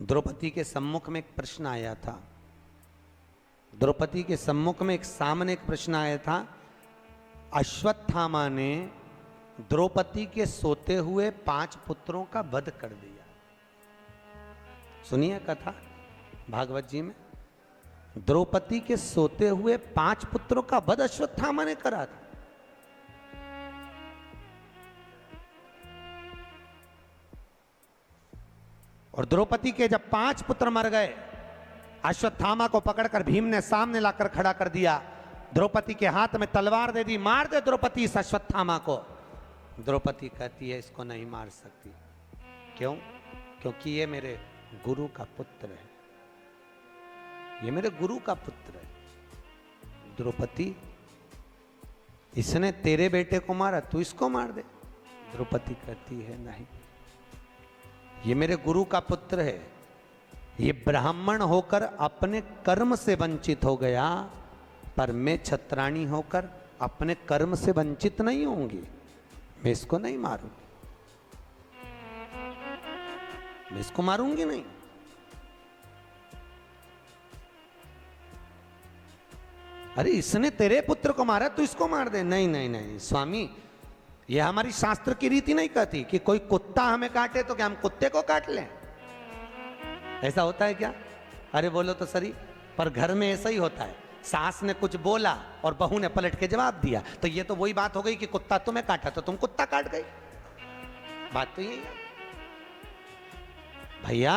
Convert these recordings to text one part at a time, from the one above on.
द्रौपदी के सम्मुख में एक प्रश्न आया था। द्रौपदी के सम्मुख में सामने एक प्रश्न आया था। अश्वत्थामा ने द्रौपदी के सोते हुए 5 पुत्रों का वध कर दिया। सुनिए कथा भागवत जी में, द्रौपदी के सोते हुए 5 पुत्रों का वध अश्वत्थामा ने करा था। और द्रौपदी के जब 5 पुत्र मर गए, अश्वत्थामा को पकड़कर भीम ने सामने लाकर खड़ा कर दिया। द्रौपदी के हाथ में तलवार दे दी, मार दे द्रौपदी इस अश्वत्थामा को। द्रौपदी कहती है इसको नहीं मार सकती। क्यों? क्योंकि ये मेरे गुरु का पुत्र है, ये मेरे गुरु का पुत्र है। द्रौपदी, इसने तेरे बेटे को मारा, तू इसको मार दे। द्रौपदी कहती है नहीं, ये मेरे गुरु का पुत्र है, ये ब्राह्मण होकर अपने कर्म से वंचित हो गया, पर मैं छत्राणी होकर अपने कर्म से वंचित नहीं होंगी। मैं इसको नहीं मारूंगी, मैं इसको मारूंगी नहीं। अरे इसने तेरे पुत्र को मारा, तू इसको मार दे। नहीं नहीं नहीं स्वामी, यह हमारी शास्त्र की रीति नहीं कहती कि कोई कुत्ता हमें काटे तो क्या हम कुत्ते को काट लें? ऐसा होता है क्या? अरे बोलो तो सही, पर घर में ऐसा ही होता है। सास ने कुछ बोला और बहू ने पलट के जवाब दिया, तो ये तो वही बात हो गई कि कुत्ता तुम्हें काटा तो तुम कुत्ता काट गई। बात तो यही है भैया।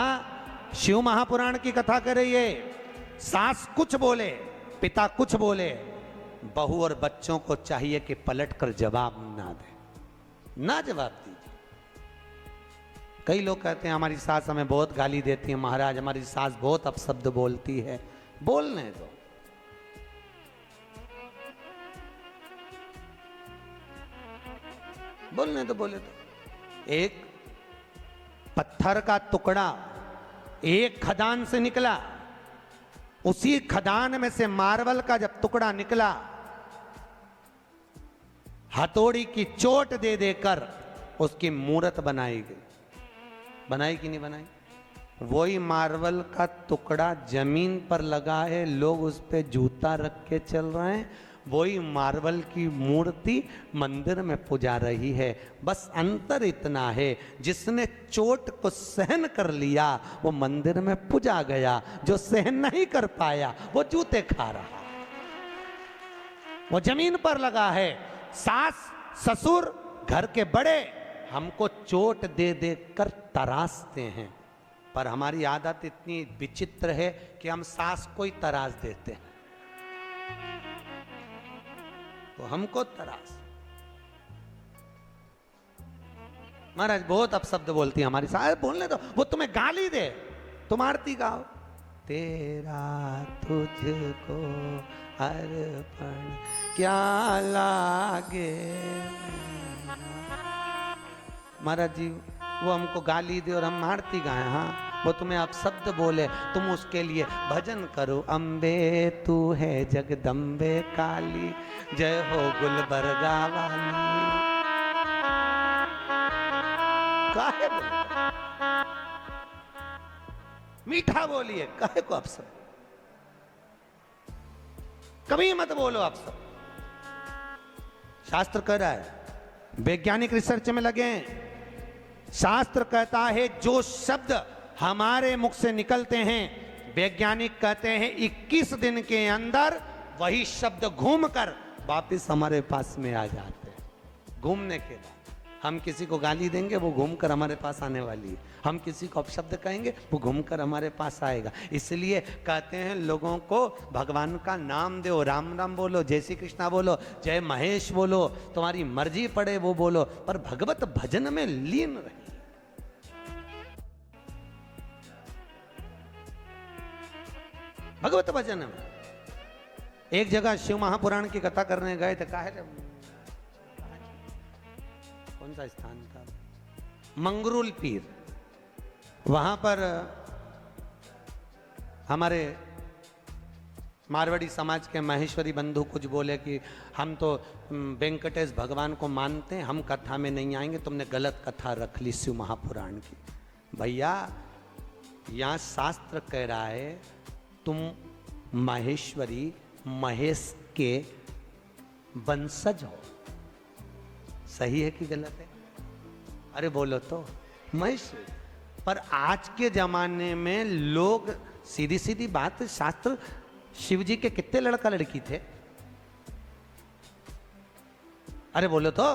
शिव महापुराण की कथा कर रही है, सास कुछ बोले, पिता कुछ बोले, बहू और बच्चों को चाहिए कि पलट कर जवाब ना दे, ना जवाब दीजिए। कई लोग कहते हैं हमारी सास हमें बहुत गाली देती है, महाराज हमारी सास बहुत अपशब्द बोलती है। बोलने दो, बोलने दो, बोले तो। एक पत्थर का टुकड़ा एक खदान से निकला, उसी खदान में से मार्बल का जब टुकड़ा निकला, हथौड़ी की चोट दे देकर उसकी मूर्त बनाई गई। बनाई कि नहीं बनाई? वही मार्बल का टुकड़ा जमीन पर लगा है, लोग उस पे जूता रख के चल रहे हैं। वही मार्बल की मूर्ति मंदिर में पूजा रही है। बस अंतर इतना है, जिसने चोट को सहन कर लिया वो मंदिर में पूजा गया, जो सहन नहीं कर पाया वो जूते खा रहा, वो जमीन पर लगा है। सास ससुर घर के बड़े हमको चोट दे दे कर तराशते हैं, पर हमारी आदत इतनी विचित्र है कि हम सास को ही तराश देते हैं, तो हमको तराश। महाराज बहुत अपशब्द बोलती है हमारी सास। बोलने दो, वो तुम्हें गाली दे, तुम आरती गाओ, तेरा तुझको अर्पण क्या लागे। महाराज जी वो हमको गाली दे और हम आरती गाएं, हाँ वो तुम्हें अपशब्द बोले, तुम उसके लिए भजन करो। अम्बे तू है जगदम्बे काली, जय हो गुलबर्गा वाली। काहे मीठा बोलिए, काहे को अपशब्द? कभी मत बोलो अपशब्द। शास्त्र कह रहा है, वैज्ञानिक रिसर्च में लगे हैं, शास्त्र कहता है जो शब्द हमारे मुख से निकलते हैं, वैज्ञानिक कहते हैं 21 दिन के अंदर वही शब्द घूमकर वापस हमारे पास में आ जाते हैं। घूमने के बाद हम किसी को गाली देंगे वो घूमकर हमारे पास आने वाली है, हम किसी को अपशब्द कहेंगे वो घूमकर हमारे पास आएगा। इसलिए कहते हैं लोगों को भगवान का नाम दो, राम राम बोलो, जय श्री कृष्णा बोलो, जय महेश बोलो, तुम्हारी मर्जी पड़े वो बोलो, पर भगवत भजन में लीन रहे। भगवत भजन में एक जगह शिव महापुराण की कथा करने गए थे। कहा है कौन सा स्थान था? मंगरूल पीर। वहां पर हमारे मारवाड़ी समाज के महेश्वरी बंधु कुछ बोले कि हम तो वेंकटेश भगवान को मानते हैं, हम कथा में नहीं आएंगे, तुमने गलत कथा रख ली शिव महापुराण की। भैया यहां शास्त्र कह रहा है तुम माहेश्वरी महेश के वंशज हो। सही है कि गलत है? अरे बोलो तो। महेश्वरी। पर आज के जमाने में लोग, सीधी सीधी बात, शास्त्र, शिव जी के कितने लड़का लड़की थे? अरे बोलो तो।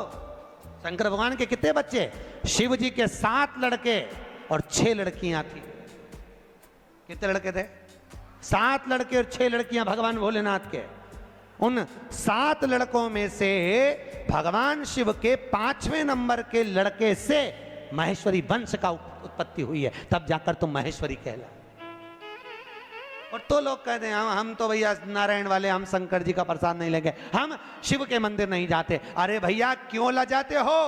शंकर भगवान के कितने बच्चे? शिव जी के 7 लड़के और 6 लड़कियां थी। कितने लड़के थे? 7 लड़के और 6 लड़कियां भगवान भोलेनाथ के। उन 7 लड़कों में से भगवान शिव के 5वें नंबर के लड़के से महेश्वरी वंश का उत्पत्ति हुई है, तब जाकर तुम महेश्वरी कहला। और तो लोग कहते हैं हम तो भैया नारायण वाले, हम शंकर जी का प्रसाद नहीं लेंगे, हम शिव के मंदिर नहीं जाते। अरे भैया क्यों लजाते हो?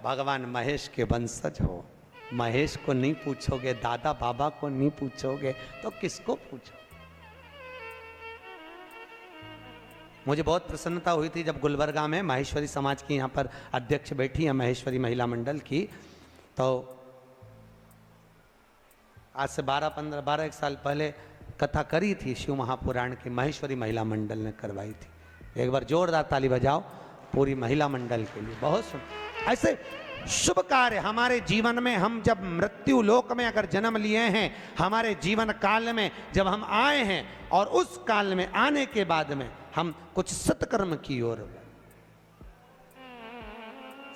भगवान महेश के वंशज हो। महेश को नहीं पूछोगे, दादा बाबा को नहीं पूछोगे, तो किसको पूछो? मुझे बहुत प्रसन्नता हुई थी जब गुलबर्गा में माहेश्वरी समाज की यहाँ पर अध्यक्ष बैठी है, माहेश्वरी महिला मंडल की। तो आज से 12-1 साल पहले कथा करी थी शिव महापुराण की, माहेश्वरी महिला मंडल ने करवाई थी। एक बार जोरदार ताली बजाओ पूरी महिला मंडल के लिए। बहुत सुंदर। ऐसे शुभ कार्य हमारे जीवन में, हम जब मृत्यु लोक में अगर जन्म लिए हैं, हमारे जीवन काल में जब हम आए हैं, और उस काल में आने के बाद में हम कुछ सत्कर्म की ओर,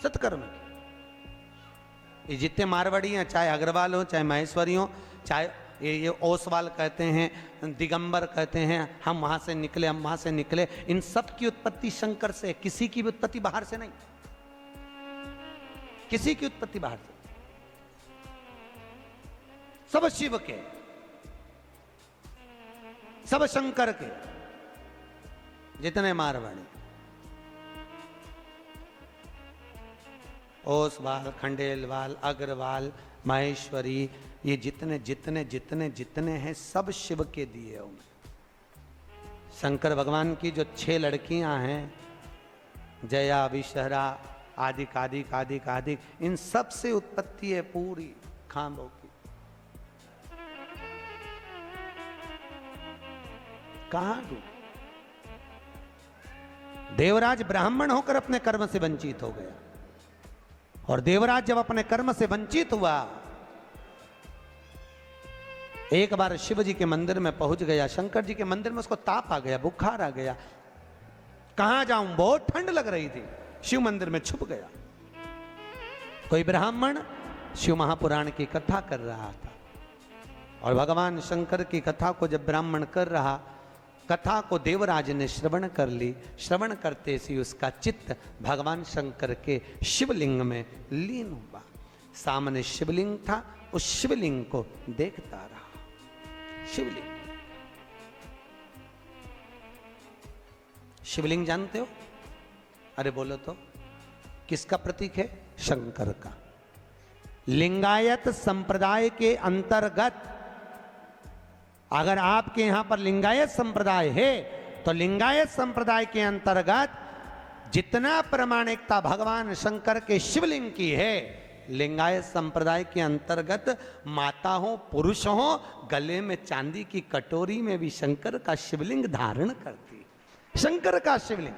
सत्कर्म की। ये जितने मारवाड़ी हैं, चाहे अग्रवाल हो, चाहे महेश्वरी हो, चाहे ये ओसवाल कहते हैं, दिगंबर कहते हैं, हम वहां से निकले, हम वहां से निकले, इन सब की उत्पत्ति शंकर से। किसी की भी उत्पत्ति बाहर से नहीं, किसी की उत्पत्ति बाहर से। सब शिव के, सब शंकर के, जितने मारवाड़ी, ओसवाल, खंडेलवाल, अग्रवाल, माहेश्वरी, ये जितने जितने जितने जितने हैं सब शिव के दिए होंगे। शंकर भगवान की जो 6 लड़कियां हैं, जया, विषहरा, आदिक आदिक आदिक आदिक, इन सब से उत्पत्ति है पूरी खांबों की। कहां डूब? देवराज ब्राह्मण होकर अपने कर्म से वंचित हो गया, और देवराज जब अपने कर्म से वंचित हुआ, एक बार शिव जी के मंदिर में पहुंच गया, शंकर जी के मंदिर में उसको ताप आ गया, बुखार आ गया। कहां जाऊं, बहुत ठंड लग रही थी, शिव मंदिर में छुप गया। कोई ब्राह्मण शिव महापुराण की कथा कर रहा था, और भगवान शंकर की कथा को जब ब्राह्मण कर रहा, कथा को देवराज ने श्रवण कर ली। श्रवण करते ही उसका चित्त भगवान शंकर के शिवलिंग में लीन हुआ। सामने शिवलिंग था, उस शिवलिंग को देखता रहा। शिवलिंग, शिवलिंग जानते हो? अरे बोलो तो। किसका प्रतीक है? शंकर का। लिंगायत संप्रदाय के अंतर्गत, अगर आपके यहां पर लिंगायत संप्रदाय है, तो लिंगायत संप्रदाय के अंतर्गत जितना प्रामाणिकता भगवान शंकर के शिवलिंग की है, लिंगायत संप्रदाय के अंतर्गत माता हो, पुरुष हो, गले में चांदी की कटोरी में भी शंकर का शिवलिंग धारण करती। शंकर का शिवलिंग।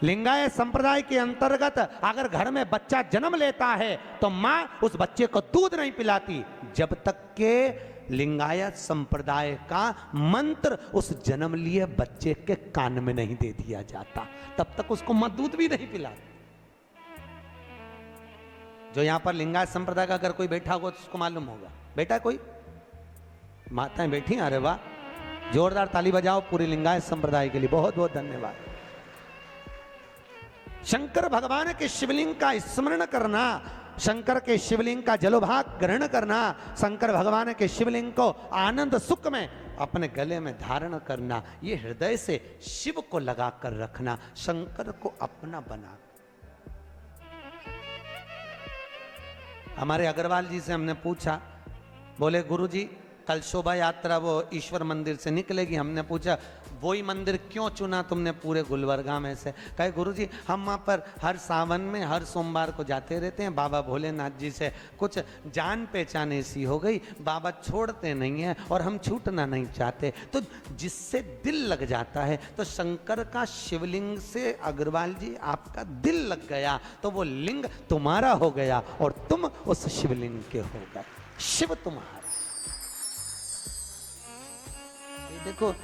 लिंगायत संप्रदाय के अंतर्गत अगर घर में बच्चा जन्म लेता है, तो मां उस बच्चे को दूध नहीं पिलाती जब तक के लिंगायत संप्रदाय का मंत्र उस जन्म लिए बच्चे के कान में नहीं दे दिया जाता, तब तक उसको मां दूध भी नहीं पिलाती। जो यहां पर लिंगायत संप्रदाय का अगर कोई बैठा होगा तो उसको मालूम होगा। बैठा कोई? माताएं बैठी? अरे वाह, जोरदार ताली बजाओ पूरी लिंगायत संप्रदाय के लिए। बहुत बहुत धन्यवाद। शंकर भगवान के शिवलिंग का स्मरण करना, शंकर के शिवलिंग का जलोभाग ग्रहण करना, शंकर भगवान के शिवलिंग को आनंद सुख में अपने गले में धारण करना, ये हृदय से शिव को लगा कर रखना, शंकर को अपना बना। हमारे अग्रवाल जी से हमने पूछा, बोले गुरुजी कल शोभा यात्रा वो ईश्वर मंदिर से निकलेगी। हमने पूछा वही मंदिर क्यों चुना तुमने पूरे गुलबर्गा में से? कहे गुरुजी हम वहाँ पर हर सावन में हर सोमवार को जाते रहते हैं, बाबा भोलेनाथ जी से कुछ जान पहचान ऐसी हो गई, बाबा छोड़ते नहीं हैं और हम छूटना नहीं चाहते। तो जिससे दिल लग जाता है, तो शंकर का शिवलिंग से अग्रवाल जी आपका दिल लग गया, तो वो लिंग तुम्हारा हो गया और तुम उस शिवलिंग के हो गए, शिव तुम्हारा। देखो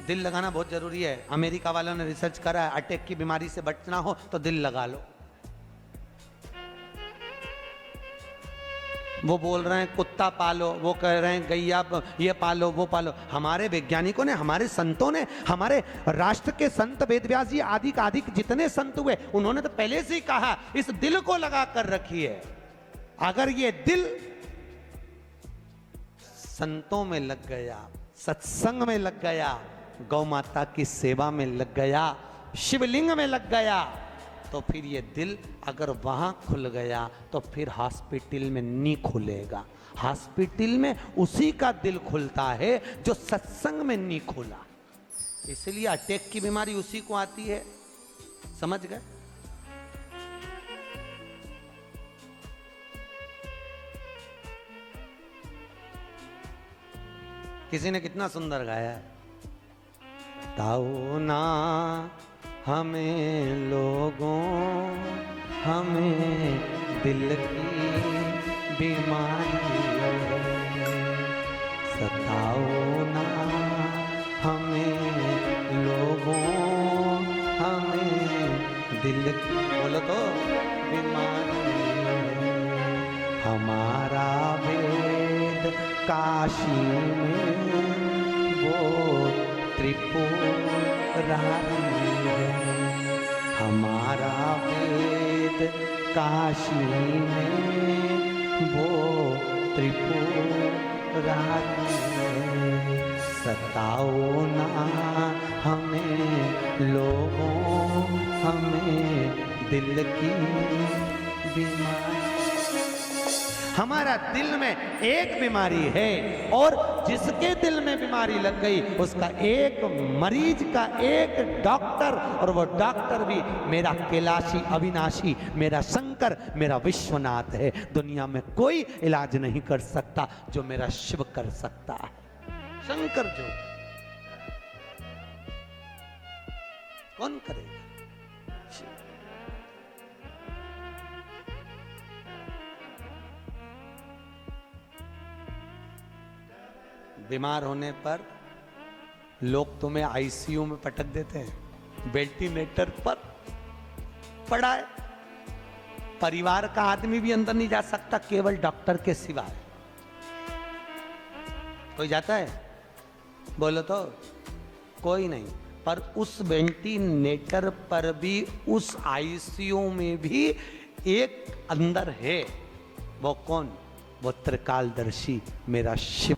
दिल लगाना बहुत जरूरी है। अमेरिका वालों ने रिसर्च करा है, अटैक की बीमारी से बचना हो तो दिल लगा लो। वो बोल रहे हैं कुत्ता पालो, वो कह रहे हैं गैया ये पालो वो पालो। हमारे वैज्ञानिकों ने, हमारे संतों ने, हमारे राष्ट्र के संत वेदव्यास जी आदि का आदि जितने संत हुए, उन्होंने तो पहले से ही कहा इस दिल को लगा कर रखिए। अगर ये दिल संतों में लग गया, सत्संग में लग गया, गौ माता की सेवा में लग गया, शिवलिंग में लग गया, तो फिर ये दिल अगर वहां खुल गया तो फिर हॉस्पिटल में नहीं खुलेगा। हॉस्पिटल में उसी का दिल खुलता है जो सत्संग में नहीं खुला। इसलिए अटैक की बीमारी उसी को आती है, समझ गए? किसी ने कितना सुंदर गाया है, बताओ ना हमें लोगों, हमें दिल की बीमारी सताओ ना हमें लोगों, हमें दिल की, बोलो तो, बीमारी। हमारा वेद काशी में वो त्रिपुरारी है, हमारा वेद काशी में वो त्रिपुरारी है। सताओ ना हमें लोगों, हमें दिल की बीमारी। हमारा दिल में एक बीमारी है, और जिसके दिल में बीमारी लग गई उसका एक मरीज का एक डॉक्टर, और वो डॉक्टर भी मेरा कैलाशी अविनाशी, मेरा शंकर, मेरा विश्वनाथ है। दुनिया में कोई इलाज नहीं कर सकता जो मेरा शिव कर सकता है। शंकर जो, कौन करेगा? बीमार होने पर लोग तुम्हें आईसीयू में पटक देते हैं, वेंटिलेटर पर पड़ा है, परिवार का आदमी भी अंदर नहीं जा सकता केवल डॉक्टर के सिवाय। कोई जाता है? बोलो तो, कोई नहीं। पर उस वेंटिलेटर पर भी, उस आईसीयू में भी एक अंदर है। वो कौन? वो त्रिकालदर्शी मेरा शिव।